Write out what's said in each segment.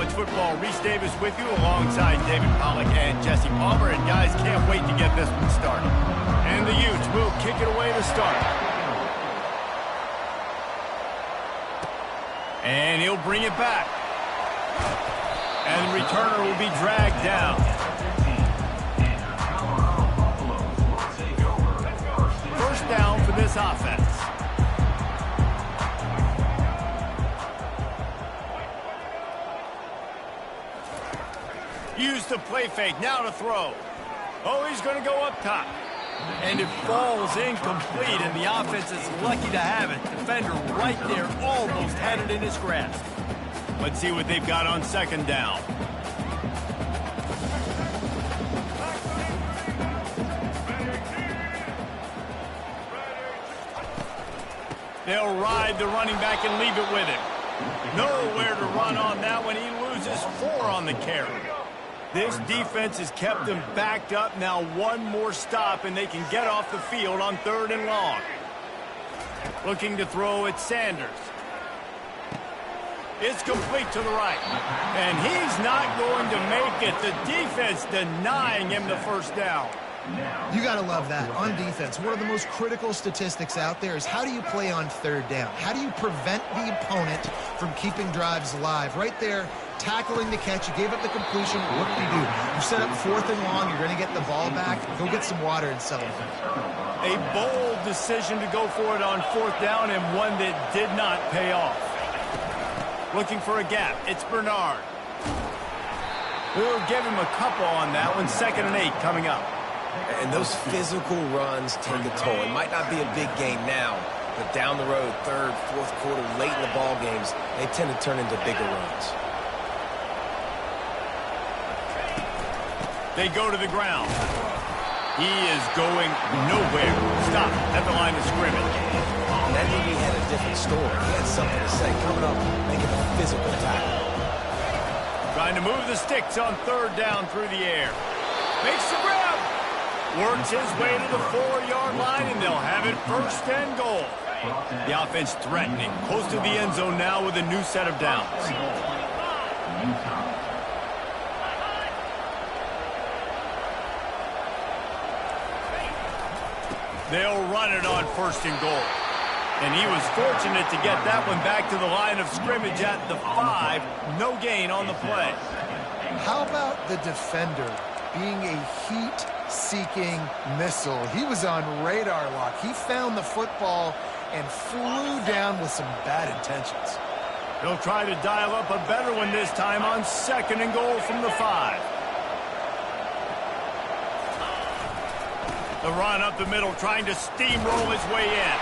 College Football. Reese Davis with you alongside David Pollack and Jesse Palmer. And guys, can't wait to get this one started. And the Utes will kick it away to start. And he'll bring it back. And the returner will be dragged down. First down for this offense. Use the play fake, now to throw. Oh, he's going to go up top. And it falls incomplete, and the offense is lucky to have it. Defender right there, almost had it in his grasp. Let's see what they've got on second down. They'll ride the running back and leave it with him. Nowhere to run on that one. He loses 4 on the carry. This defense has kept them backed up. Now one more stop, and they can get off the field on 3rd and long. Looking to throw at Sanders. It's complete to the right. And he's not going to make it. The defense denying him the first down. You got to love that. On defense, one of the most critical statistics out there is how do you play on 3rd down? How do you prevent the opponent from keeping drives alive? Right there, tackling the catch. You gave up the completion. What do? You set up 4th and long. You're going to get the ball back. Go get some water and settle it. A bold decision to go for it on 4th down, and one that did not pay off. Looking for a gap. It's Bernard. We'll give him a couple on that one. 2nd and 8 coming up. And those physical runs take a toll. It might not be a big game now, but down the road, 3rd, 4th quarter, late in the ball games, they tend to turn into bigger runs. They go to the ground. He is going nowhere. Stop at the line of scrimmage. And that maybe had a different story. He had something to say. Coming up, making a physical tackle. Trying to move the sticks on 3rd down through the air. Makes the grab. Works his way to the 4-yard line, and they'll have it 1st and goal. The offense threatening. Close to the end zone now with a new set of downs. They'll run it on 1st and goal. And he was fortunate to get that one back to the line of scrimmage at the 5. No gain on the play. How about the defender being a heat-seeking missile? He was on radar lock. He found the football and flew down with some bad intentions. He'll try to dial up a better one this time on 2nd and goal from the 5. The run up the middle, trying to steamroll his way in.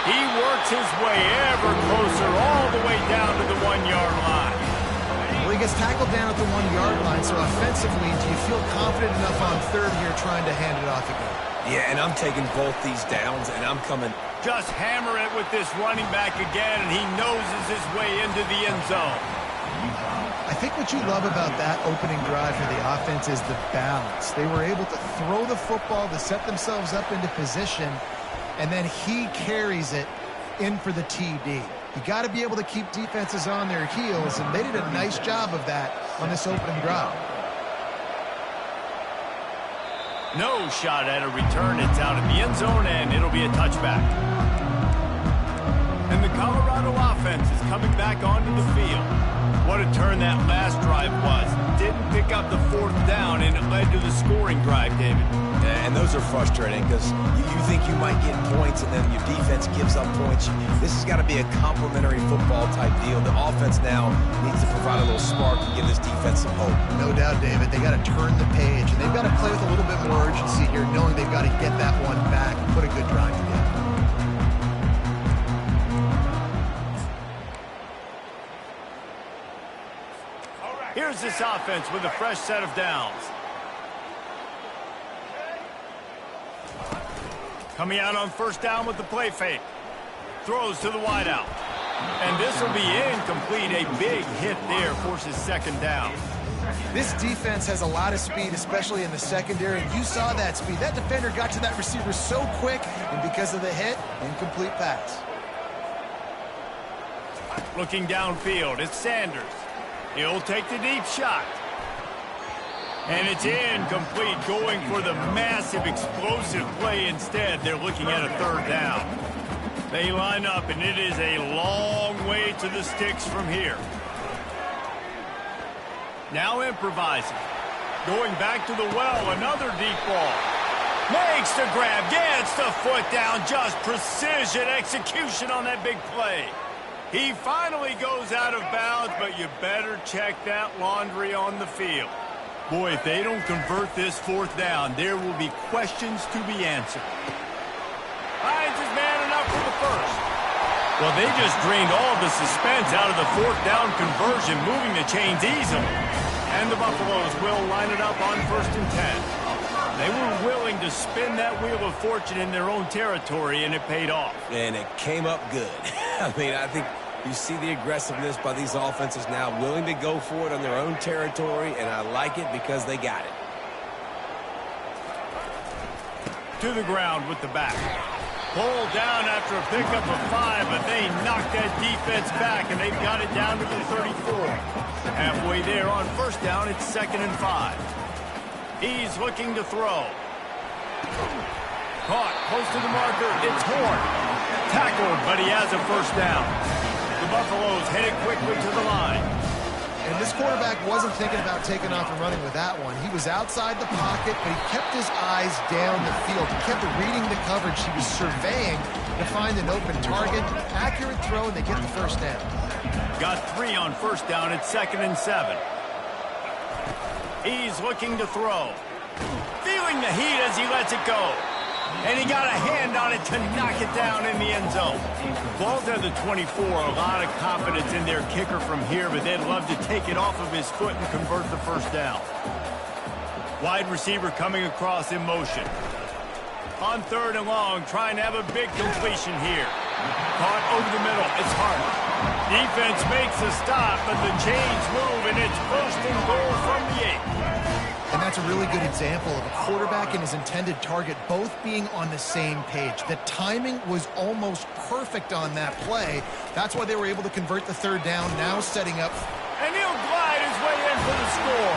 He works his way ever closer, all the way down to the 1-yard line. Well, he gets tackled down at the 1-yard line, so offensively, do you feel confident enough on 3rd here trying to hand it off again? Yeah, and I'm taking both these downs, and I'm coming. Just hammer it with this running back again, and he noses his way into the end zone. I think what you love about that opening drive for the offense is the balance. They were able to throw the football to set themselves up into position, and then he carries it in for the TD. You got to be able to keep defenses on their heels, and they did a nice job of that on this opening drive. No shot at a return. It's out in the end zone, and it'll be a touchback. And the Colorado offense is coming back onto the field. What a turn that last drive was. Didn't pick up the 4th down, and it led to the scoring drive, David. And those are frustrating because you think you might get points and then your defense gives up points. This has got to be a complementary football type deal. The offense now needs to provide a little spark and give this defense some hope. No doubt, David. They got to turn the page, and they've got to play with a little bit more urgency here, knowing they've got to get that one back and put a good drive together. Here's this offense with a fresh set of downs. Coming out on 1st down with the play fake. Throws to the wideout. And this will be incomplete. A big hit there forces 2nd down. This defense has a lot of speed, especially in the secondary. You saw that speed. That defender got to that receiver so quick, and because of the hit, incomplete pass. Looking downfield, it's Sanders. He'll take the deep shot. And it's incomplete, going for the massive explosive play instead. They're looking at a third down. They line up, and it is a long way to the sticks from here. Now improvising. Going back to the well, another deep ball. Makes the grab, gets the foot down, just precision execution on that big play. He finally goes out of bounds, but you better check that laundry on the field. Boy, if they don't convert this fourth down, there will be questions to be answered. Finds his man enough for the first. Well, they just drained all the suspense out of the fourth down conversion, moving the chains easily. And the Buffaloes will line it up on 1st and 10. They were willing to spin that wheel of fortune in their own territory, and it paid off. And it came up good. I mean, I think you see the aggressiveness by these offenses now, willing to go for it on their own territory, and I like it because they got it. To the ground with the back. Pulled down after a pickup of 5, but they knocked that defense back, and they've got it down to the 34. Halfway there on 1st down, it's 2nd and 5. He's looking to throw. Caught close to the marker. It's Horn. Tackled, but he has a 1st down. The Buffaloes headed quickly to the line. And this quarterback wasn't thinking about taking off and running with that one. He was outside the pocket, but he kept his eyes down the field. He kept reading the coverage. He was surveying to find an open target. Accurate throw, and they get the 1st down. Got 3 on 1st down. It's 2nd and 7. He's looking to throw. Feeling the heat as he lets it go. And he got a hand on it to knock it down in the end zone. Ball's at the 24. A lot of confidence in their kicker from here, but they'd love to take it off of his foot and convert the 1st down. Wide receiver coming across in motion. On 3rd and long, trying to have a big completion here. Caught over the middle. It's Hart. Defense makes a stop, but the chains move, and it's 1st and goal from the 8. And that's a really good example of a quarterback and his intended target both being on the same page. The timing was almost perfect on that play. That's why they were able to convert the 3rd down, now setting up. And he'll glide his way in for the score.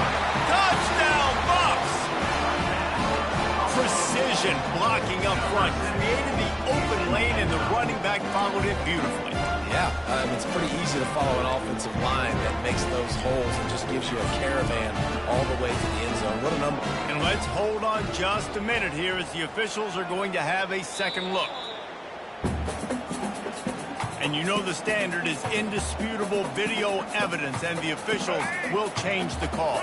Touchdown, Bucs! Precision blocking up front. Created the open lane, and the running back followed it beautifully. Yeah, it's pretty easy to follow an offensive line that makes those holes and just gives you a caravan all the way to the end zone. What a number. And let's hold on just a minute here as the officials are going to have a second look. And you know the standard is indisputable video evidence, and the officials will change the call.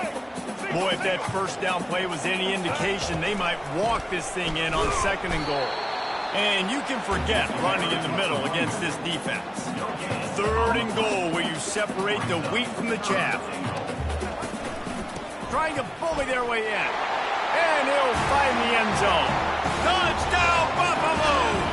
Boy, if that 1st down play was any indication, they might walk this thing in on 2nd and goal. And you can forget running in the middle against this defense. 3rd and goal, where you separate the wheat from the chaff. Trying to bully their way in. And he'll find the end zone. Touchdown, Buffaloes!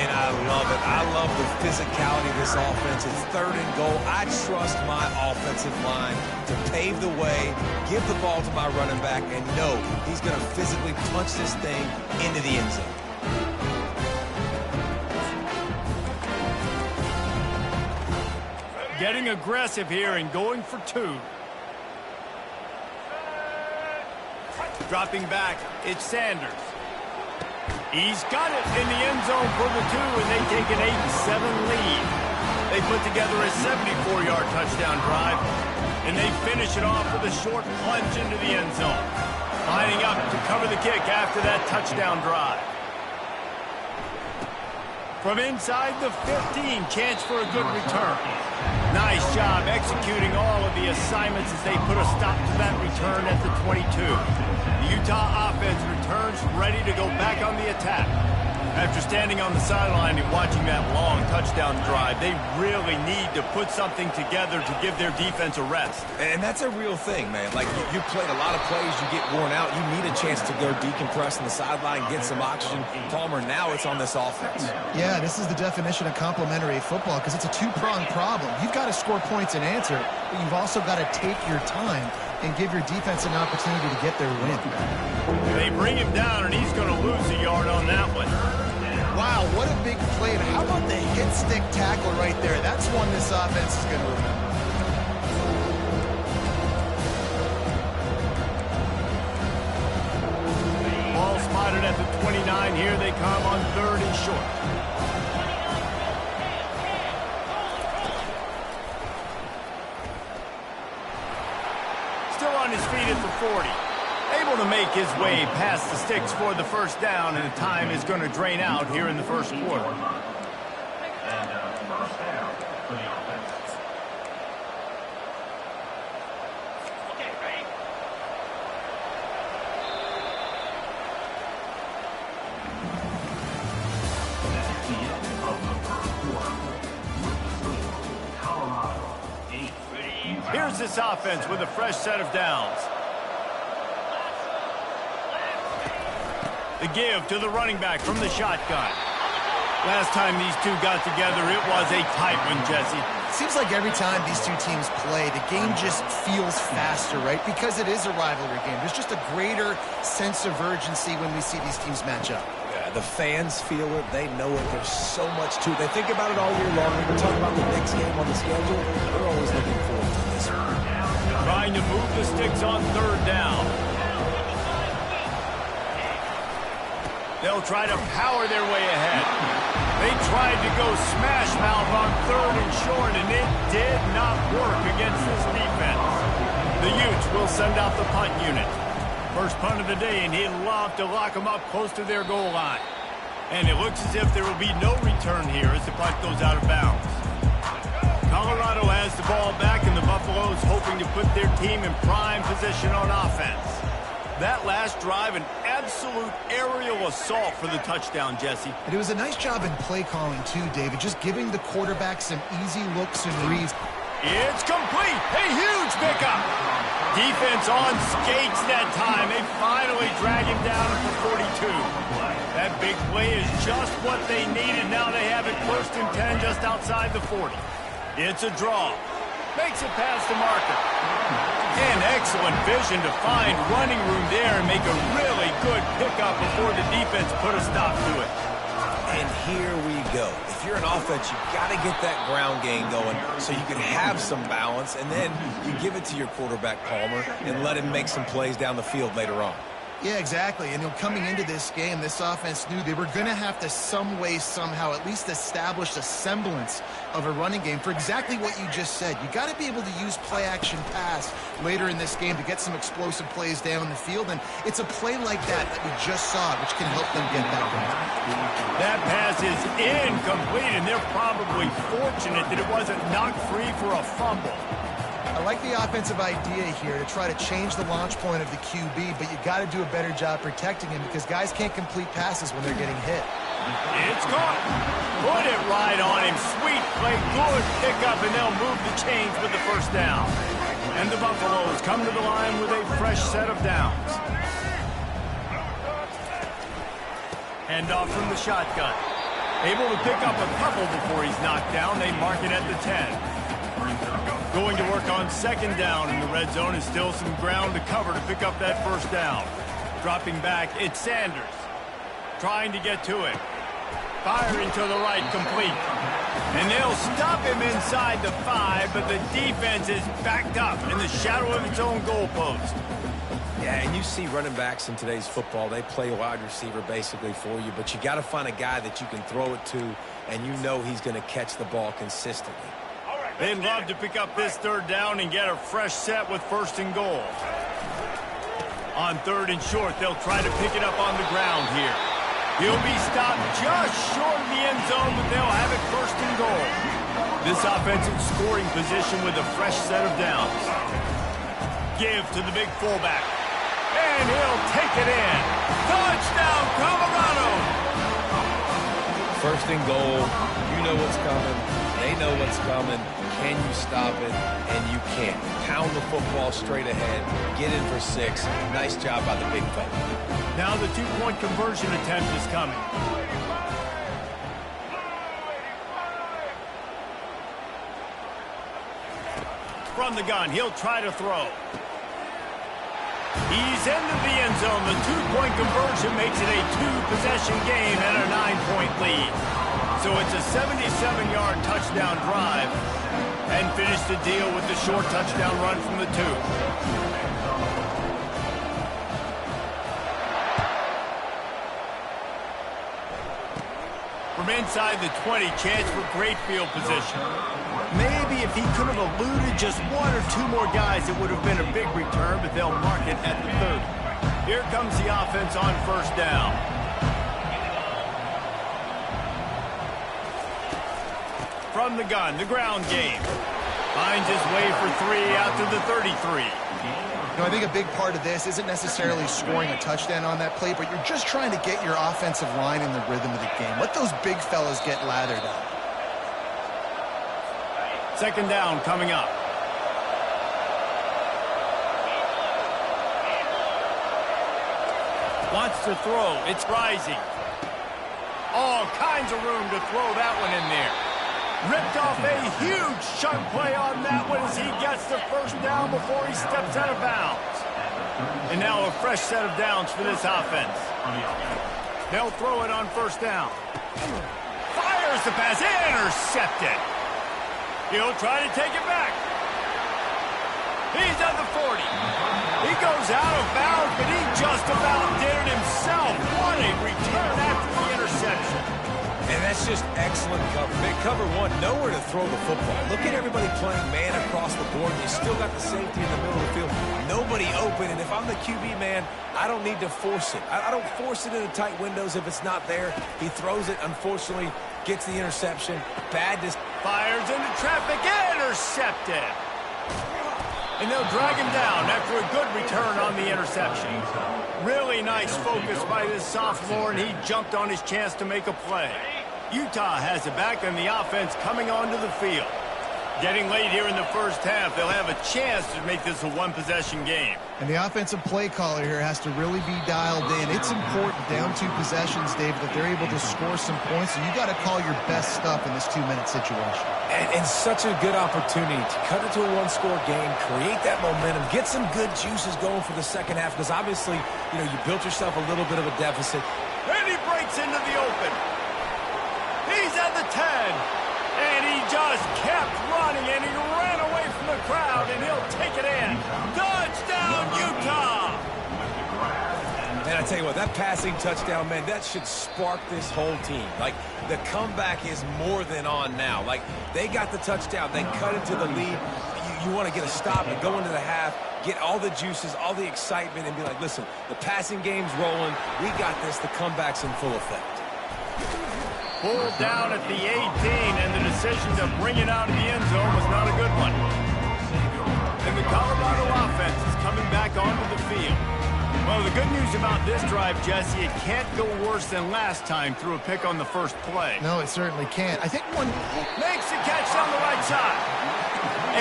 And I love it. I love the physicality of this offense. It's 3rd and goal. I trust my offensive line to pave the way, give the ball to my running back, and know he's going to physically punch this thing into the end zone. Getting aggressive here and going for 2. Dropping back, it's Sanders. He's got it in the end zone for the 2, and they take an 8-7 lead. They put together a 74-yard touchdown drive, and they finish it off with a short plunge into the end zone. Lining up to cover the kick after that touchdown drive. From inside the 15, chance for a good return. Nice job executing all of the assignments as they put a stop to that return at the 22. The Utah offense returns ready to go back on the attack. After standing on the sideline and watching that long touchdown drive, they really need to put something together to give their defense a rest. And that's a real thing, man. Like, you played a lot of plays, you get worn out, you need a chance to go decompress on the sideline, get some oxygen. Palmer, now it's on this offense. Yeah, this is the definition of complementary football because it's a two-pronged problem. You've got to score points and answer, but you've also got to take your time and give your defense an opportunity to get their win. They bring him down, and he's going to lose a yard on that one. Wow, what a big play. How about the hit stick tackle right there? That's one this offense is going to remember. at the 29. Here they come on 3rd and short. Still on his feet at the 40. Able to make his way past the sticks for the first down, and the time is going to drain out here in the first quarter. Here's this offense with a fresh set of downs. The give to the running back from the shotgun. Last time these two got together, it was a tight one, Jesse. It seems like every time these two teams play, the game just feels faster, right? Because it is a rivalry game. There's just a greater sense of urgency when we see these teams match up. Yeah, the fans feel it. They know it. There's so much to it. They think about it all year long. When we're talking about the next game on the schedule, they're always looking forward to this. Trying to move the sticks on 3rd down. They'll try to power their way ahead. They tried to go smash mouth on 3rd and short, and it did not work against this defense. The Utes will send out the punt unit. First punt of the day, and he'd love to lock them up close to their goal line. And it looks as if there will be no return here as the punt goes out of bounds. Colorado has the ball back, and the Buffaloes hoping to put their team in prime position on offense. That last drive, an absolute aerial assault for the touchdown, Jesse. And it was a nice job in play calling, too, David, just giving the quarterback some easy looks and reads. It's complete. A huge pickup. Defense on skates that time. They finally drag him down at the 42. That big play is just what they needed. Now they have it 1st and 10 just outside the 40. It's a draw. Makes it past the marker. And excellent vision to find running room there and make a really good pickup before the defense put a stop to it. And here we go. If you're an offense, you've got to get that ground game going so you can have some balance, and then you give it to your quarterback, Palmer, and let him make some plays down the field later on. Yeah, exactly. And coming into this game, this offense knew they were going to have to some way, somehow, at least establish a semblance of a running game for exactly what you just said. You got to be able to use play-action pass later in this game to get some explosive plays down the field. And it's a play like that we just saw, which can help them get that one. That pass is incomplete, and they're probably fortunate that it wasn't knocked free for a fumble. I like the offensive idea here to try to change the launch point of the QB, but you got to do a better job protecting him because guys can't complete passes when they're getting hit. It's caught. Put it right on him. Sweet play, good pickup, and they'll move the chains with the first down. And the Buffaloes come to the line with a fresh set of downs. Handoff from the shotgun. Able to pick up a couple before he's knocked down. They mark it at the 10. Going to work on 2nd down in the red zone is still some ground to cover to pick up that first down. Dropping back, it's Sanders. Trying to get to it. Firing to the right, complete. And they'll stop him inside the 5, but the defense is backed up in the shadow of its own goalpost. Yeah, and you see running backs in today's football, they play wide receiver basically for you, but you got to find a guy that you can throw it to, and you know he's going to catch the ball consistently. They'd love to pick up this 3rd down and get a fresh set with 1st and goal. On 3rd and short, they'll try to pick it up on the ground here. He'll be stopped just short of the end zone, but they'll have it 1st and goal. This offense in scoring position with a fresh set of downs. Give to the big fullback. And he'll take it in. Touchdown, Colorado! 1st and goal. You know what's coming. They know what's coming. Can you stop it? And you can't. Pound the football straight ahead. Get in for 6. Nice job by the big fella. Now the 2-point conversion attempt is coming. From the gun, he'll try to throw. He's into the end zone. The 2-point conversion makes it a 2-possession game and a 9-point lead. So it's a 77-yard touchdown drive, and finish the deal with the short touchdown run from the 2. inside the 20, chance for great field position. Maybe if he could have eluded just one or two more guys, it would have been a big return, but they'll mark it at the 30. Here comes the offense on first down. From the gun, the ground game. Finds his way for 3 out to the 33. You know, I think a big part of this isn't necessarily scoring a touchdown on that play, but you're just trying to get your offensive line in the rhythm of the game. Let those big fellas get lathered up. Second down coming up. Wants to throw. It's rising. All kinds of room to throw that one in there. Ripped off a huge chunk play on that one as he gets the first down before he steps out of bounds. And now a fresh set of downs for this offense. They'll throw it on first down. Fires the pass. Intercepted. He'll try to take it back. He's at the 40. He goes out of bounds, but he just about did it himself. What a return after the interception. And that's just excellent cover. Big cover one, nowhere to throw the football. Look at everybody playing man across the board. You still got the safety in the middle of the field. Nobody open, and if I'm the QB man, I don't need to force it. I don't force it into tight windows if it's not there. He throws it, unfortunately, gets the interception. Fires into traffic, intercepted. And they'll drag him down after a good return on the interception. Really nice focus by this sophomore, and he jumped on his chance to make a play. Utah has it back, and the offense coming onto the field. Getting late here in the first half, they'll have a chance to make this a one-possession game. And the offensive play caller here has to really be dialed in. It's important down 2 possessions, David, that they're able to score some points. So you got to call your best stuff in this 2-minute situation. And such a good opportunity to cut it to a one-score game, create that momentum, get some good juices going for the second half, because obviously, you know, you built yourself a little bit of a deficit. And he breaks into the open. He's at the 10. And he just kept running, and he ran away from the crowd, and he'll take it in. Touchdown, Utah! And I tell you what, that passing touchdown, man, that should spark this whole team. Like, the comeback is more than on now. Like, they got the touchdown. They cut into the lead. You want to get a stop and go into the half, get all the juices, all the excitement, and be like, listen, the passing game's rolling. We got this. The comeback's in full effect. Pulled down at the 18, and the decision to bring it out of the end zone was not a good one. And the Colorado offense is coming back onto the field. Well, the good news about this drive, Jesse, it can't go worse than last time through a pick on the first play. No, it certainly can't. I think one makes the catch down the right side.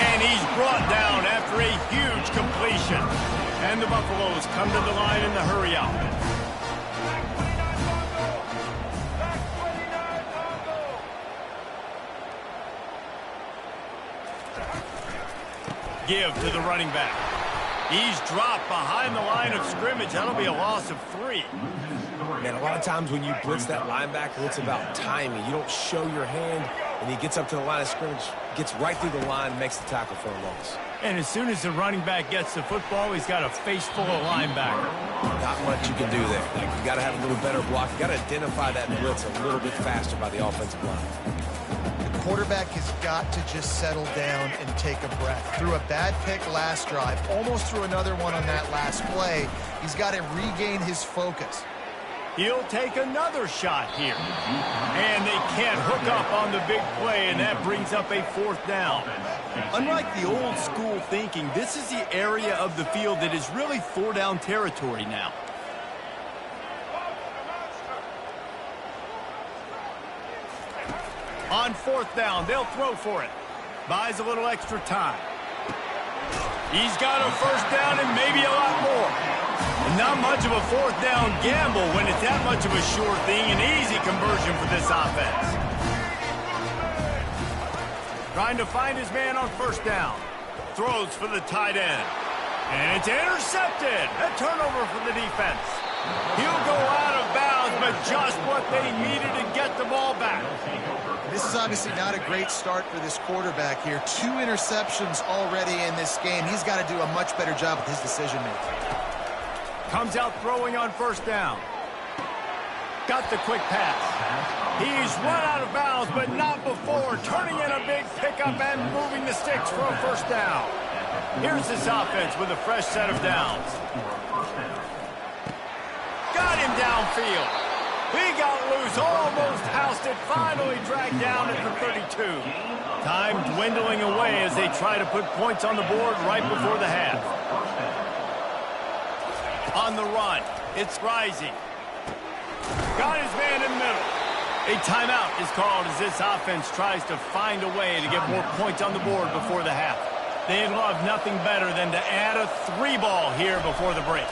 And he's brought down after a huge completion. And the Buffaloes come to the line in the hurry up. Give to the running back. He's dropped behind the line of scrimmage. That'll be a loss of 3. Man, a lot of times when you blitz that linebacker, it's about timing. You don't show your hand, and he gets up to the line of scrimmage, gets right through the line, and makes the tackle for a loss. And as soon as the running back gets the football, he's got a face full of linebacker. Not much you can do there. Like, you got to have a little better block. You got to identify that blitz a little bit faster by the offensive line. Quarterback has got to just settle down and take a breath. Threw a bad pick last drive, almost threw another one on that last play. He's got to regain his focus. He'll take another shot here. And they can't hook up on the big play, and that brings up a 4th down. Unlike the old school thinking, this is the area of the field that is really 4-down territory now. On 4th down, they'll throw for it. Buys a little extra time. He's got a first down and maybe a lot more. And not much of a 4th down gamble when it's that much of a sure thing, an easy conversion for this offense. Trying to find his man on first down. Throws for the tight end. And it's intercepted. A turnover for the defense. He'll go out of bounds, but just what they needed to get the ball back. This is obviously not a great start for this quarterback here. 2 interceptions already in this game. He's got to do a much better job with his decision-making. Comes out throwing on first down. Got the quick pass. He's run out of bounds, but not before. Turning in a big pickup and moving the sticks for a first down. Here's this offense with a fresh set of downs. Got him downfield. He got loose, almost housed it, finally dragged down at the 32. Time dwindling away as they try to put points on the board right before the half. On the run, it's Rising. Got his man in the middle. A timeout is called as this offense tries to find a way to get more points on the board before the half. They'd love nothing better than to add a 3-ball here before the break.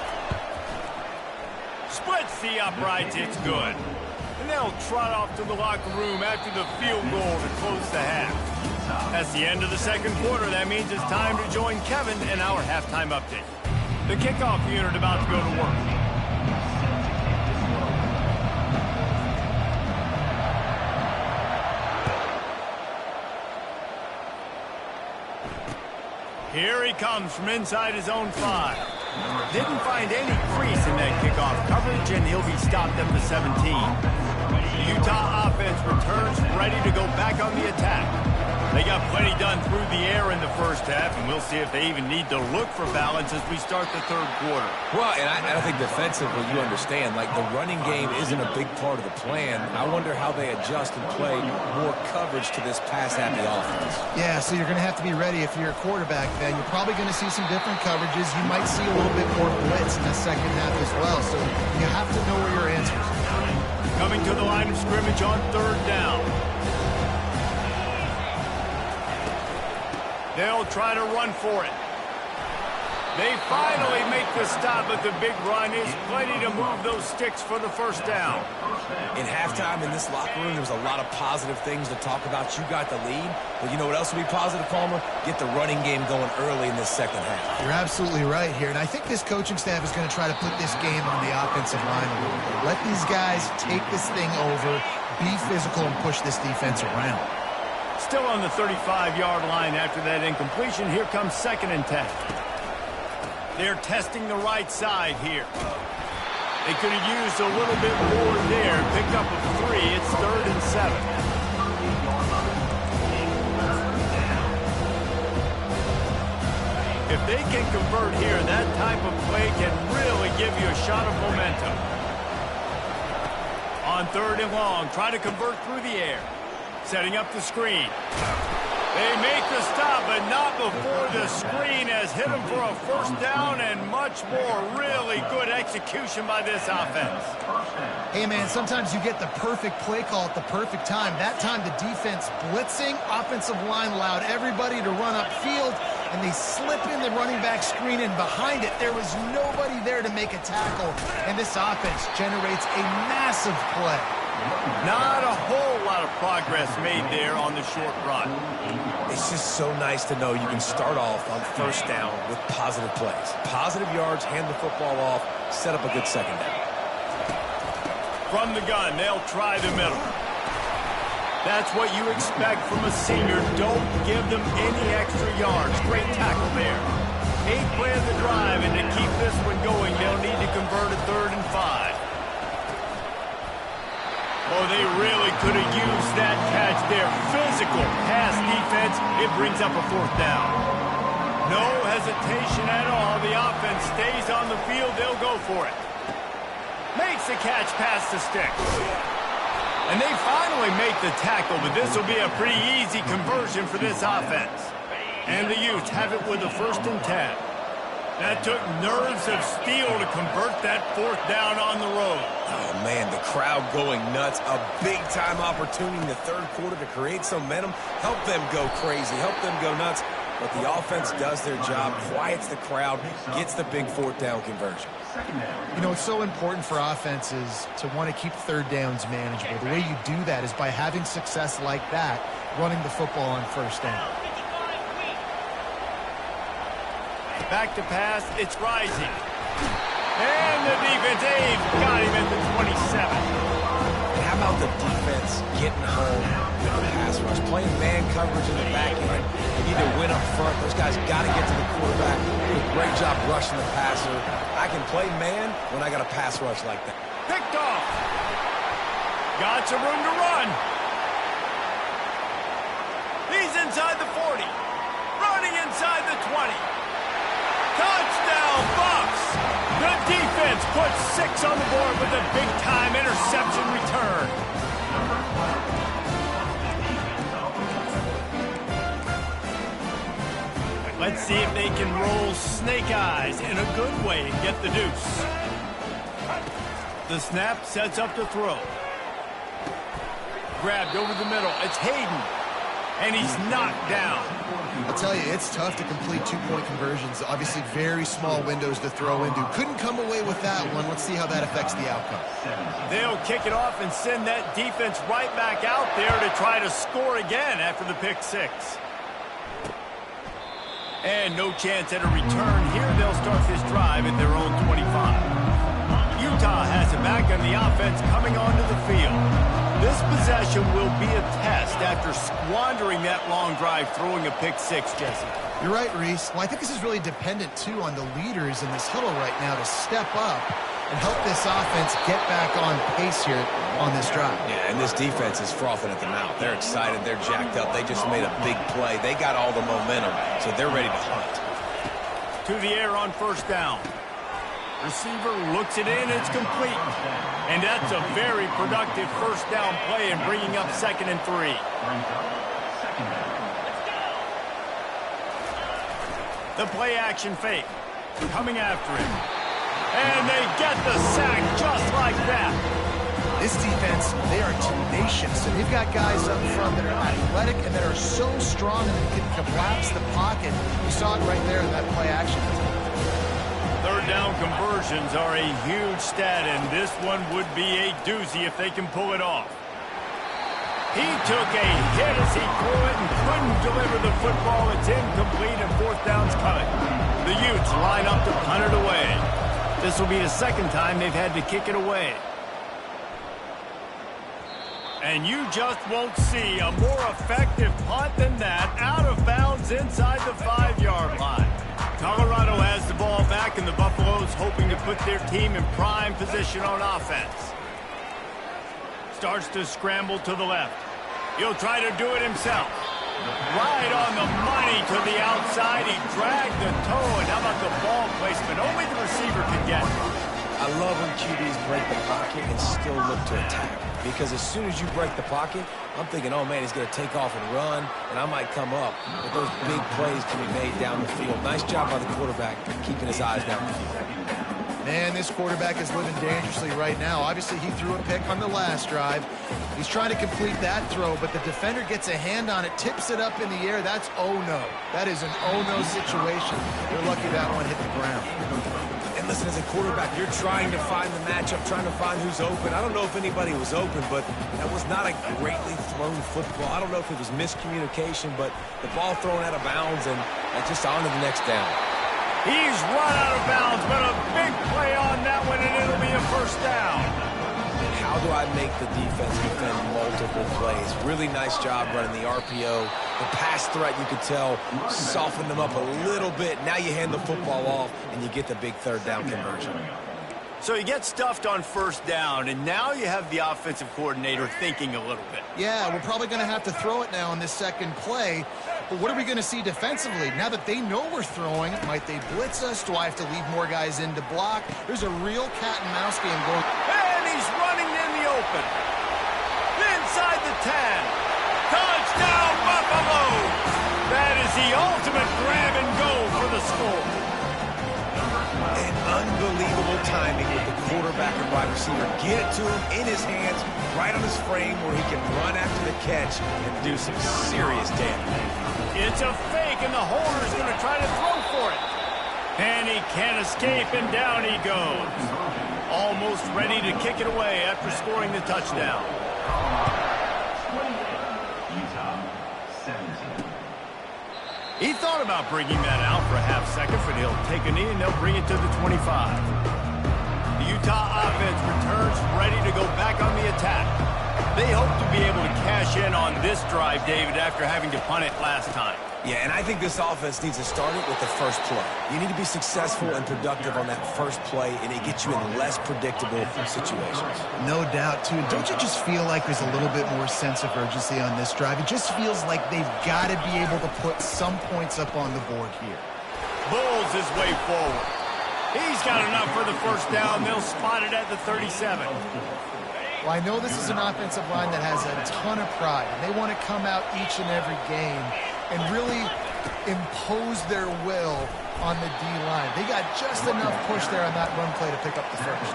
Splits the uprights, it's good. And they'll trot off to the locker room after the field goal to close the half. That's the end of the second quarter. That means it's time to join Kevin in our halftime update. The kickoff unit about to go to work. Here he comes from inside his own 5. Didn't find any crease in that kickoff coverage, and he'll be stopped at the 17. The Utah offense returns ready to go back on the attack. They got plenty done through the air in the first half, and we'll see if they even need to look for balance as we start the third quarter. Well, and I think defensively, you understand, like the running game isn't a big part of the plan. I wonder how they adjust and play more coverage to this pass-happy offense. Yeah, so you're going to have to be ready if you're a quarterback, then. You're probably going to see some different coverages. You might see a little bit more blitz in the second half as well, so you have to know where your answers are. Coming to the line of scrimmage on third down. They'll try to run for it. They finally make the stop, but the big run is plenty to move those sticks for the first down. In halftime in this locker room, there was a lot of positive things to talk about. You got the lead, but you know what else will be positive, Palmer? Get the running game going early in this second half. You're absolutely right here, and I think this coaching staff is going to try to put this game on the offensive line a little bit. Let these guys take this thing over, be physical, and push this defense around. Still on the 35-yard line after that incompletion. Here comes 2nd and 10. They're testing the right side here. They could have used a little bit more there. Picked up a 3. It's 3rd and 7. If they can convert here, that type of play can really give you a shot of momentum. On 3rd and long, try to convert through the air. Setting up the screen. They make the stop, but not before the screen has hit them for a first down and much more. Really good execution by this offense. Hey, man, sometimes you get the perfect play call at the perfect time. That time the defense blitzing, offensive line allowed everybody to run upfield, and they slip in the running back screen, and behind it there was nobody there to make a tackle, and this offense generates a massive play. Not a whole lot of progress made there on the short run. It's just so nice to know you can start off on first down with positive plays. Positive yards, hand the football off, set up a good second down. From the gun, they'll try the middle. That's what you expect from a senior. Don't give them any extra yards. Great tackle there. 8 play of the drive, and to keep this one going, they'll need to convert a 3rd and 5. Oh, they really could have used that catch there. Physical pass defense. It brings up a 4th down. No hesitation at all. The offense stays on the field. They'll go for it. Makes the catch past the sticks. And they finally make the tackle, but this will be a pretty easy conversion for this offense. And the Utes have it with a 1st and 10. That took nerves of steel to convert that 4th down on the road. Oh, man, the crowd going nuts. A big-time opportunity in the third quarter to create some momentum. Help them go crazy. Help them go nuts. But the offense does their job, quiets the crowd, gets the big 4th down conversion. You know, it's so important for offenses to want to keep 3rd downs manageable. The way you do that is by having success like that, running the football on 1st down. Back to pass, it's Rising. And the defense, they've got him at the 27. And how about the defense getting home with the pass rush? Playing man coverage in the back end. You need to win up front. Those guys got to get to the quarterback. Do a great job rushing the passer. I can play man when I got a pass rush like that. Picked off. Got some room to run. He's inside the 40. Running inside the 20. Touchdown, Bucs! The defense puts 6 on the board with a big-time interception return. Let's see if they can roll snake eyes in a good way and get the deuce. The snap sets up to throw. Grabbed over the middle. It's Hayden. And he's knocked down. I'll tell you, it's tough to complete two-point conversions. Obviously, very small windows to throw into. Couldn't come away with that one. Let's see how that affects the outcome. They'll kick it off and send that defense right back out there to try to score again after the pick 6. And no chance at a return here. They'll start this drive at their own 25. Utah has it back on the offense coming onto the field. This possession will be a test after squandering that long drive throwing a pick 6, Jesse. You're right, Reese. Well, I think this is really dependent, too, on the leaders in this huddle right now to step up and help this offense get back on pace here on this drive. Yeah, and this defense is frothing at the mouth. They're excited. They're jacked up. They just made a big play. They got all the momentum, so they're ready to hunt. To the air on first down. Receiver looks it in. It's complete. And that's a very productive first down play and bringing up 2nd and 3. The play action fake. Coming after him. And they get the sack just like that. This defense, they are tenacious, and they've got guys up front that are athletic and that are so strong that they can collapse the pocket. You saw it right there in that play action. Third down conversions are a huge stat, and this one would be a doozy if they can pull it off. He took a hit as he threw it and couldn't deliver the football. It's incomplete, and 4th down's coming. The Utes line up to punt it away. This will be the 2nd time they've had to kick it away. And you just won't see a more effective punt than that, out of bounds inside the 5-yard line. Colorado has the ball back, and the Buffaloes hoping to put their team in prime position on offense. Starts to scramble to the left. He'll try to do it himself. Right on the money to the outside. He dragged the toe, and how about the ball placement? Only the receiver can get it. I love when QBs break the pocket and still look to attack. Because as soon as you break the pocket, I'm thinking, oh, man, he's going to take off and run, and I might come up. But those big plays can be made down the field. Nice job by the quarterback keeping his eyes down the field. Man, this quarterback is living dangerously right now. Obviously, he threw a pick on the last drive. He's trying to complete that throw, but the defender gets a hand on it, tips it up in the air. That's oh-no. That is an oh-no situation. They're lucky that one hit the ground. And listen, as a quarterback, you're trying to find the matchup, trying to find who's open. I don't know if anybody was open, but that was not a greatly thrown football. I don't know if it was miscommunication, but the ball thrown out of bounds, and just on to the next down. He's run out of bounds, but a big play on that one, and it'll be a first down. How do I make the defense defend multiple plays? Really nice job running the RPO. The pass threat, you could tell, softened them up a little bit. Now you hand the football off, and you get the big 3rd down conversion. So you get stuffed on first down, and now you have the offensive coordinator thinking a little bit. Yeah, we're probably going to have to throw it now on this 2nd play. But what are we going to see defensively? Now that they know we're throwing, might they blitz us? Do I have to leave more guys in to block? There's a real cat-and-mouse game going. And he's running in the open. Inside the 10. Touchdown, Buffaloes! That is the ultimate grab and go for the score. And unbelievable timing with the quarterback and wide receiver. Get it to him in his hands, right on his frame where he can run after the catch and do some serious damage. It's a fake, and the holder's going to try to throw for it. And he can't escape, and down he goes. Almost ready to kick it away after scoring the touchdown. He thought about bringing that out for a half second, but he'll take a knee, and they'll bring it to the 25. The Utah offense returns ready to go back on the attack. They hope to be able to cash in on this drive, David, after having to punt it last time. Yeah, and I think this offense needs to start it with the first play. You need to be successful and productive on that first play, and it gets you in less predictable situations. No doubt, too. Don't you just feel like there's a little bit more sense of urgency on this drive? It just feels like they've got to be able to put some points up on the board here. Bulls his way forward. He's got enough for the first down. They'll spot it at the 37. Well, I know this is an offensive line that has a ton of pride, and they want to come out each and every game and really impose their will on the D-line. They got just enough push there on that run play to pick up the first.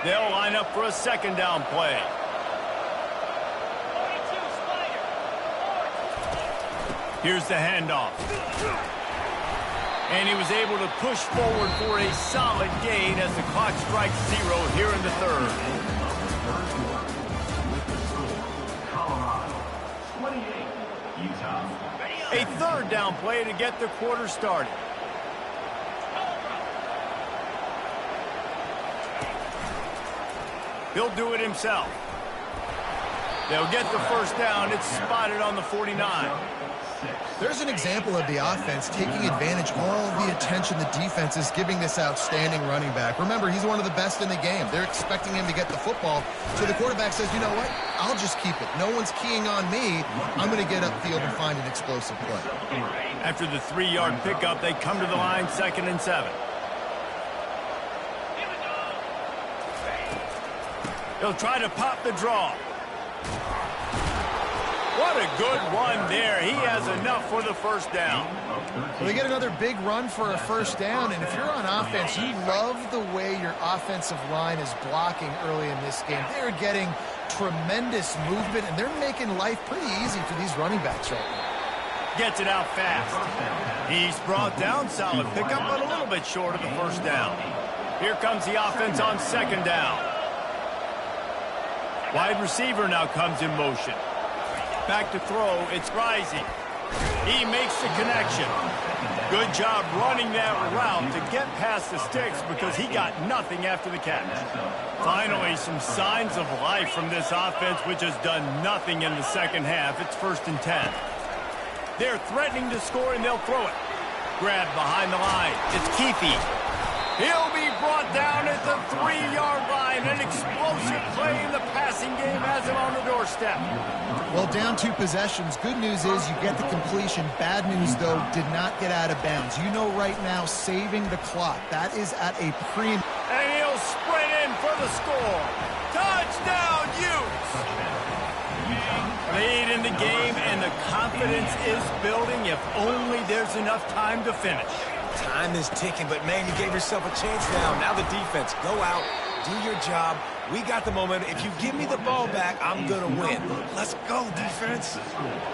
They'll line up for a second down play. Here's the handoff. And he was able to push forward for a solid gain as the clock strikes 0 here in the third. A third down play to get the quarter started. He'll do it himself. They'll get the first down. It's spotted on the 49. There's an example of the offense taking advantage of all the attention the defense is giving this outstanding running back. Remember, he's one of the best in the game. They're expecting him to get the football. So the quarterback says, you know what? I'll just keep it. No one's keying on me. I'm going to get upfield and find an explosive play. After the 3-yard pickup, they come to the line, 2nd and 7. He'll try to pop the draw. What a good run there. He has enough for the first down. Well, they get another big run for a first down, and if you're on offense, you love the way your offensive line is blocking early in this game. They're getting tremendous movement, and they're making life pretty easy for these running backs right now. Gets it out fast. He's brought down, solid pickup, but a little bit short of the first down. Here comes the offense on second down. Wide receiver now comes in motion. Back to throw, it's Rising. He makes the connection. Good job running that route to get past the sticks because he got nothing after the catch. Finally, some signs of life from this offense, which has done nothing in the second half. It's 1st and 10. They're threatening to score, and they'll throw it. Grab behind the line. It's Keefe. He'll be brought down at the 3-yard line. An explosive play in the passing game has him on the doorstep. Well, down 2 possessions. Good news is you get the completion. Bad news, though, did not get out of bounds. You know right now, saving the clock. That is at a premium. And he'll sprint in for the score. Touchdown, Utes! Lead in the game, and the confidence is building if only there's enough time to finish. Time is ticking, but, man, you gave yourself a chance now. Now the defense, go out, do your job. We got the moment. If you give me the ball back, I'm going to win. Let's go, defense.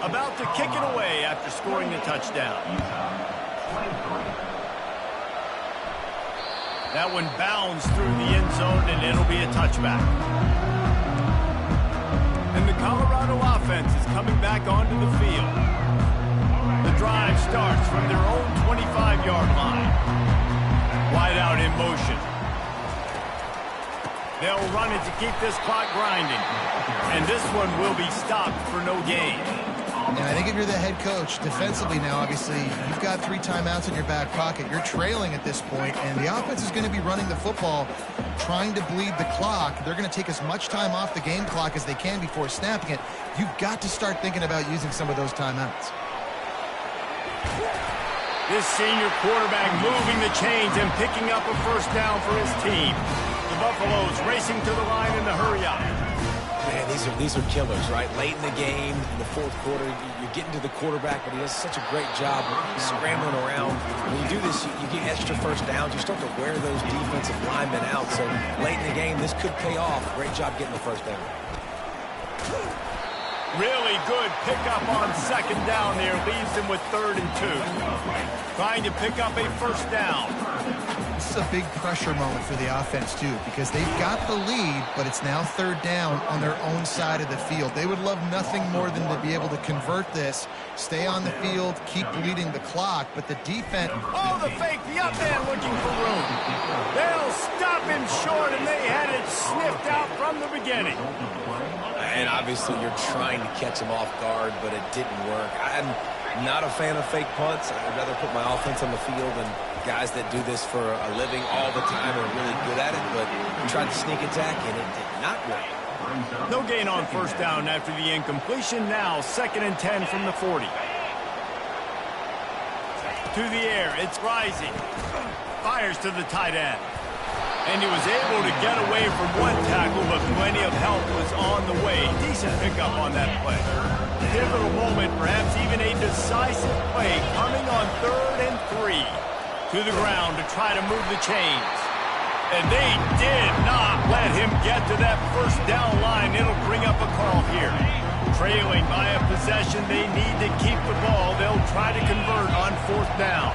About to kick it away after scoring the touchdown. That one bounds through the end zone, and it'll be a touchback. And the Colorado offense is coming back onto the field. The drive starts from their own 25-yard line. Wide out in motion. They'll run it to keep this clock grinding. And this one will be stopped for no gain. And I think if you're the head coach, defensively now, obviously, you've got 3 timeouts in your back pocket. You're trailing at this point, and the offense is going to be running the football, trying to bleed the clock. They're going to take as much time off the game clock as they can before snapping it. You've got to start thinking about using some of those timeouts. This senior quarterback moving the chains and picking up a first down for his team. The Buffaloes racing to the line in the hurry-up. Man, these are killers, right? Late in the game, in the 4th quarter, you're getting to the quarterback, but he does such a great job scrambling around. When you do this, you get extra first downs. You start to wear those defensive linemen out. So late in the game, this could pay off. Great job getting the first down. Really good pickup on second down there. Leaves him with 3rd and 2. Trying to pick up a first down. is a big pressure moment for the offense, too, because they've got the lead, but it's now third down on their own side of the field. They would love nothing more than to be able to convert this, stay on the field, keep bleeding the clock, but the defense... Oh, the fake, the up man looking for room. They'll stop him short, and they had it sniffed out from the beginning. And obviously you're trying to catch him off guard, but it didn't work. I'm not a fan of fake punts. I'd rather put my offense on the field and guys that do this for a living all the time are really good at it, but tried to sneak attack, and it did not work. No gain on first down after the incompletion. Now 2nd and 10 from the 40. To the air, it's Rising. Fires to the tight end. And he was able to get away from one tackle, but plenty of help was on the way. Decent pickup on that play. Pivotal moment, perhaps even a decisive play coming on 3rd and 3. To the ground to try to move the chains. And they did not let him get to that first down line. It'll bring up a call here. Trailing by a possession, they need to keep the ball. They'll try to convert on 4th down.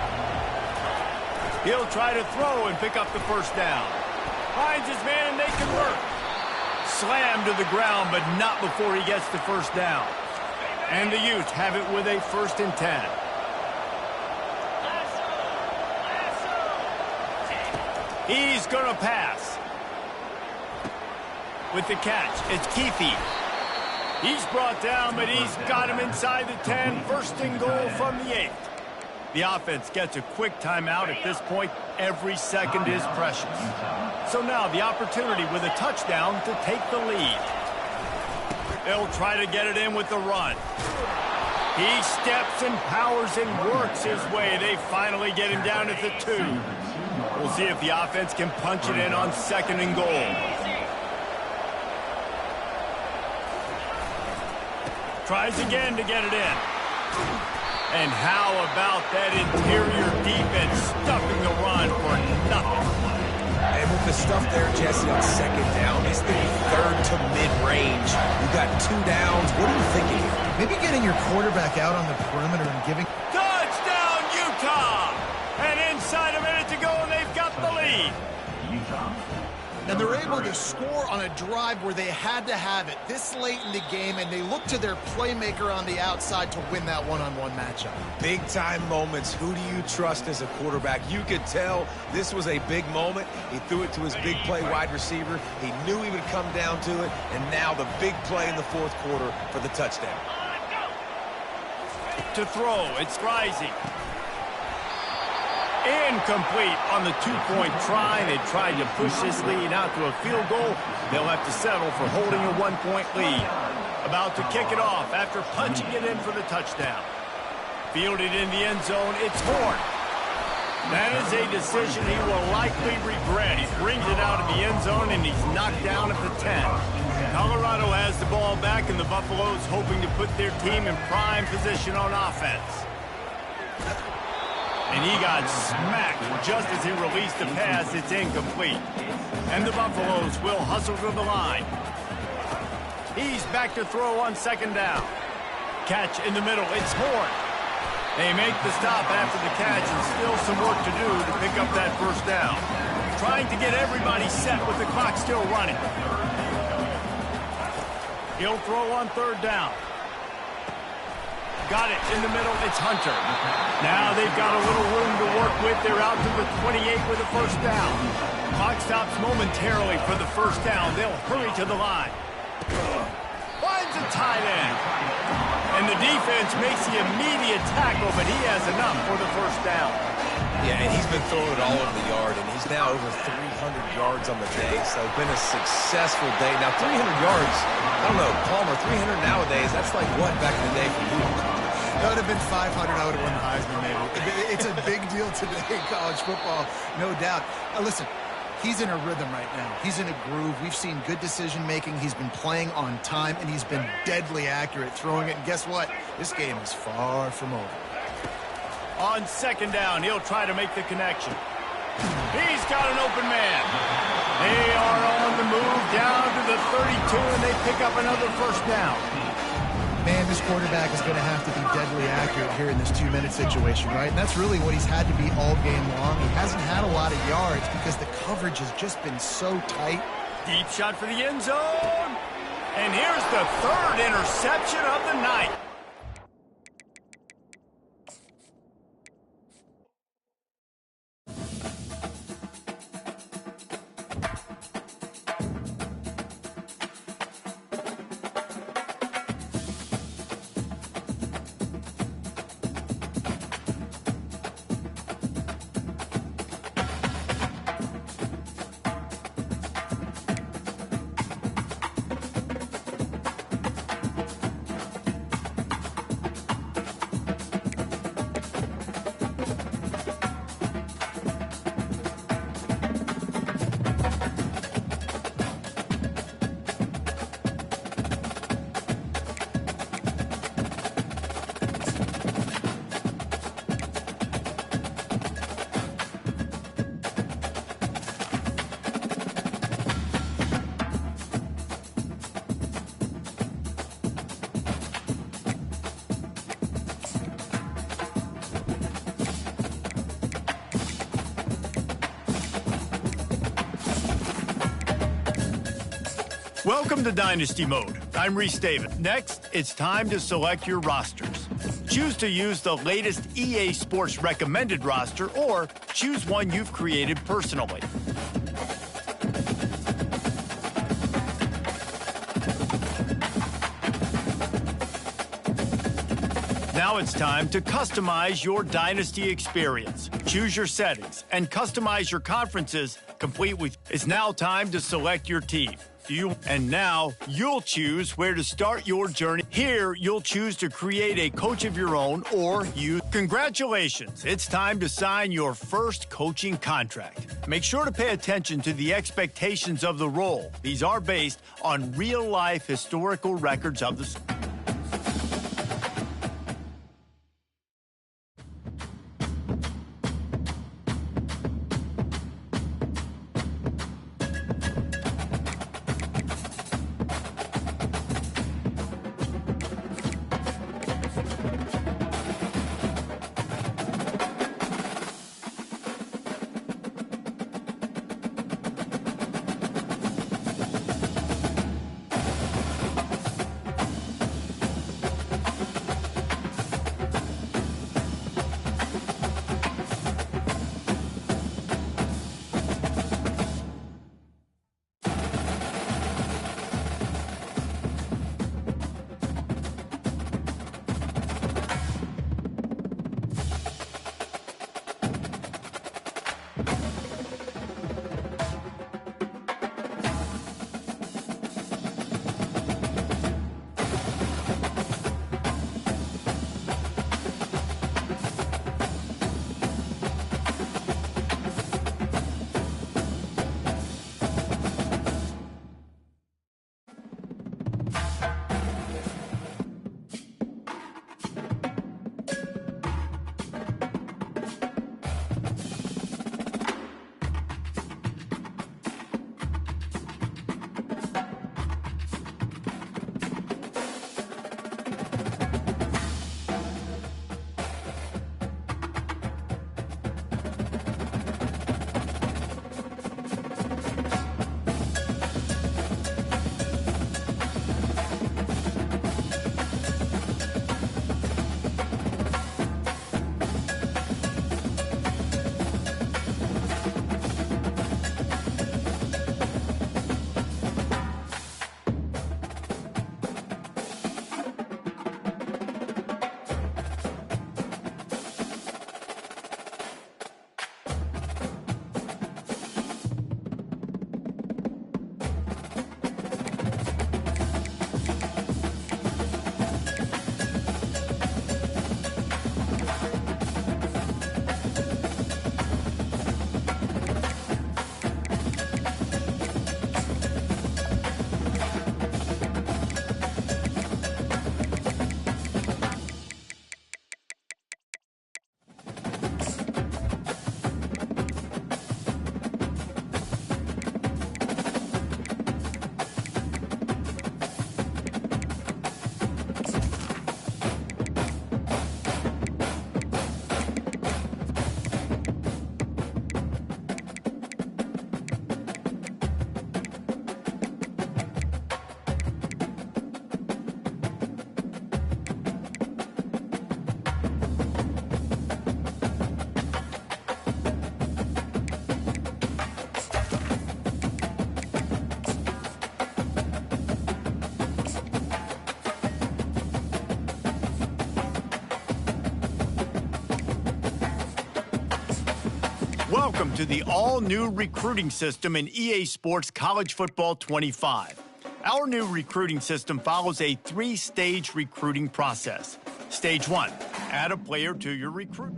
He'll try to throw and pick up the first down. Finds his man and they convert. Slammed to the ground, but not before he gets the first down. And the Utes have it with a 1st and 10. He's going to pass. With the catch, it's Keefe. He's brought down, but he's got him inside the 10. 1st and goal from the 8. The offense gets a quick timeout. At this point, every second is precious. So now the opportunity with a touchdown to take the lead. They'll try to get it in with the run. He steps and powers and works his way. They finally get him down at the 2. We'll see if the offense can punch it in on 2nd and goal. Tries again to get it in. And how about that interior defense stuffing the run for nothing? And with the stuff there, Jesse, on 2nd down, this thing 3rd to mid-range. You got 2 downs. What are you thinking here? Maybe getting your quarterback out on the perimeter and giving... Touchdown, Utah! And inside a minute to go, and they've got the lead. And they're able to score on a drive where they had to have it this late in the game, and they look to their playmaker on the outside to win that one-on-one matchup. Big-time moments. Who do you trust as a quarterback? You could tell this was a big moment. He threw it to his big play wide receiver. He knew he would come down to it, and now the big play in the 4th quarter for the touchdown. To throw, it's Rising. Incomplete on the 2-point try. They tried to push this lead out to a field goal. They'll have to settle for holding a 1-point lead. About to kick it off after punching it in for the touchdown. Fielded in the end zone, it's Horn. That is a decision he will likely regret. He brings it out of the end zone and he's knocked down at the 10. Colorado has the ball back and the Buffaloes hoping to put their team in prime position on offense. And he got smacked just as he released the pass. It's incomplete. And the Buffaloes will hustle to the line. He's back to throw on 2nd down. Catch in the middle. It's Horn. They make the stop after the catch and still some work to do to pick up that first down. Trying to get everybody set with the clock still running. He'll throw on 3rd down. Got it in the middle. It's Hunter. Now they've got a little room to work with. They're out to the 28 with a first down. Clock stops momentarily for the first down. They'll hurry to the line. Finds a tight end. And the defense makes the immediate tackle, but he has enough for the first down. Yeah, and he's been throwing it all over the yard, and he's now over 300 yards on the day, so it's been a successful day. Now, 300 yards, I don't know, Palmer, 300 nowadays, that's like what back in the day for you? That would have been 500. I would have won the Heisman, maybe. It's a big deal today in college football, no doubt. Listen, he's in a rhythm right now. He's in a groove. We've seen good decision-making. He's been playing on time, and he's been deadly accurate throwing it. And guess what? This game is far from over. On 2nd down, he'll try to make the connection. He's got an open man. They are on the move down to the 32, and they pick up another first down. man, this quarterback is going to have to be deadly accurate here in this 2-minute situation, right? And that's really what he's had to be all game long. He hasn't had a lot of yards because the coverage has just been so tight. Deep shot for the end zone. And here's the third interception of the night. Welcome to Dynasty Mode. I'm Reese Davis. Next, it's time to select your rosters. Choose to use the latest EA Sports recommended roster or choose one you've created personally. Now it's time to customize your Dynasty experience. Choose your settings and customize your conferences complete with. It's now time to select your team. And now you'll choose where to start your journey. Here, you'll choose to create a coach of your own or use. Congratulations, it's time to sign your first coaching contract. Make sure to pay attention to the expectations of the role. These are based on real-life historical records of the. Welcome to the all-new recruiting system in EA Sports College Football 25. Our new recruiting system follows a 3-stage recruiting process. Stage 1, add a player to your recruit.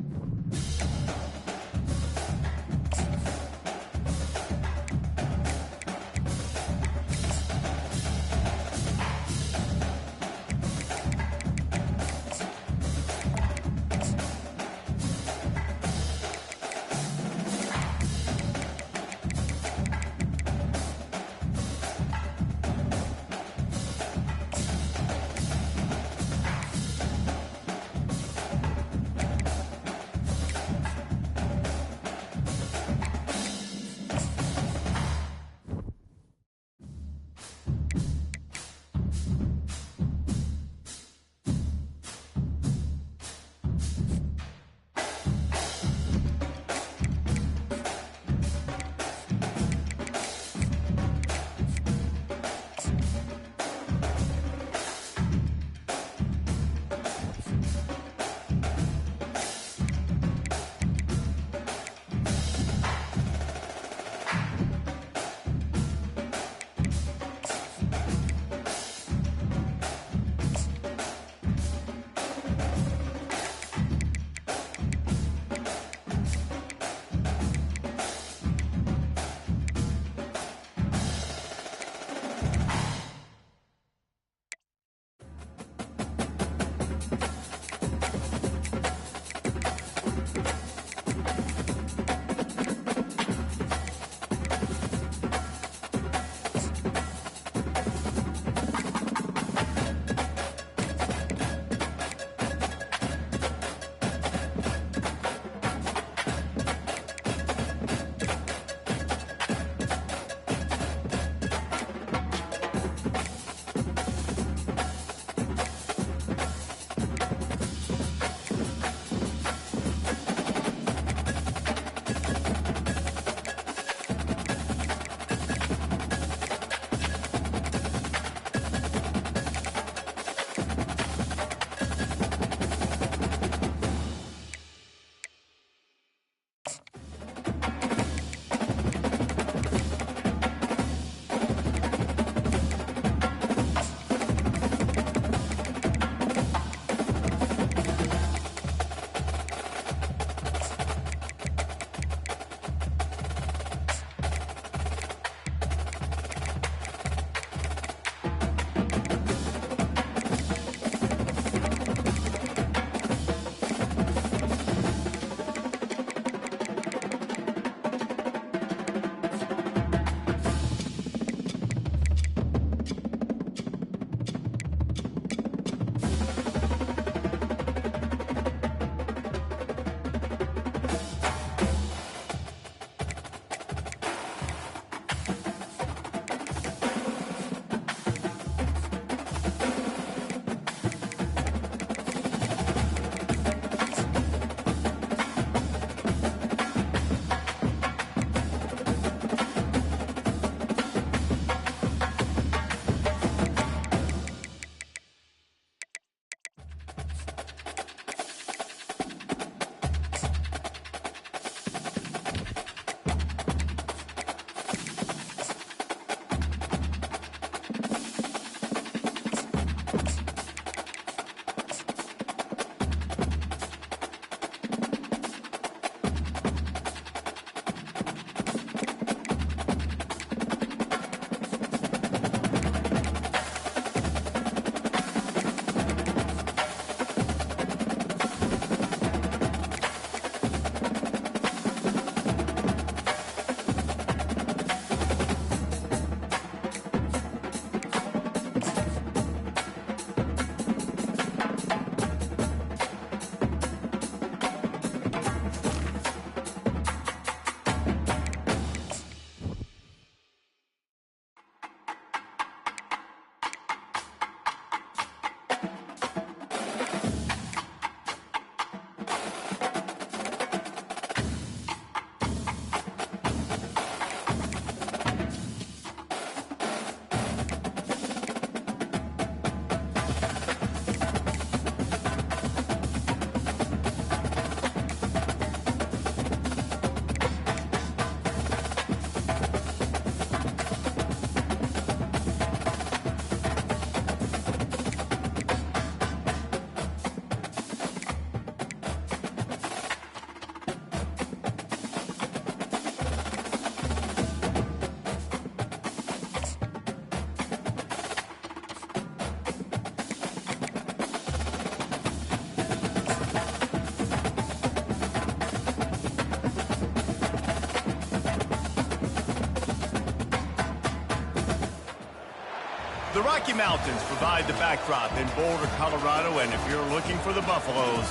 The Rocky Mountains provide the backdrop in Boulder, Colorado, and if you're looking for the Buffaloes,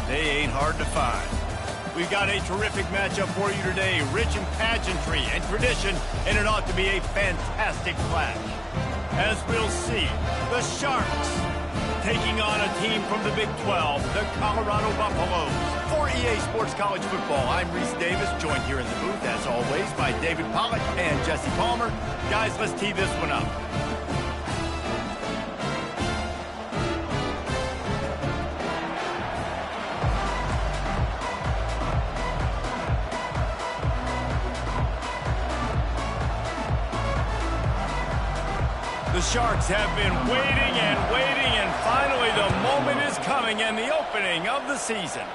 they ain't hard to find. We've got a terrific matchup for you today, rich in pageantry and tradition, and it ought to be a fantastic clash. As we'll see, the Sharks taking on a team from the Big 12, the Colorado Buffaloes. For EA Sports College Football, I'm Reese Davis, joined here in the booth, as always, by David Pollack and Jesse Palmer. Guys, let's tee this one up. The Sharks have been waiting, and finally the moment is coming and the opening of the season.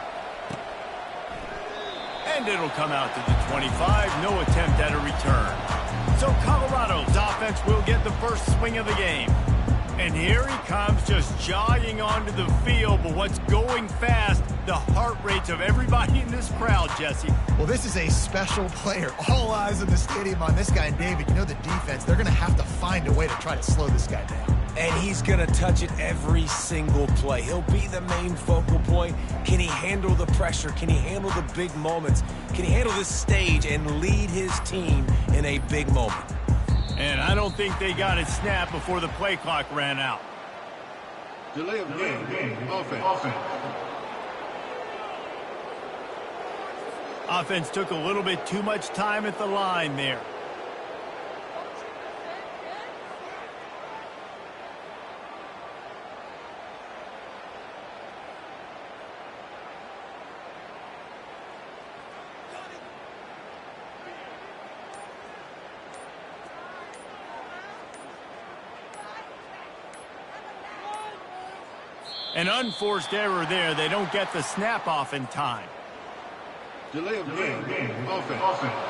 And it'll come out to the 25, no attempt at a return. So Colorado's offense will get the first swing of the game. And here he comes, just jogging onto the field, but what's going fast, the heart rates of everybody in this crowd, Jesse. Well, this is a special player. All eyes in the stadium on this guy. And David, you know the defense, they're going to have to find a way to try to slow this guy down. And he's going to touch it every single play. He'll be the main focal point. Can he handle the pressure? Can he handle the big moments? Can he handle this stage and lead his team in a big moment? And I don't think they got it snapped before the play clock ran out. Delay of game. Offense. Offense took a little bit too much time at the line there. An unforced error there. They don't get the snap off in time. Delay of game. Offense.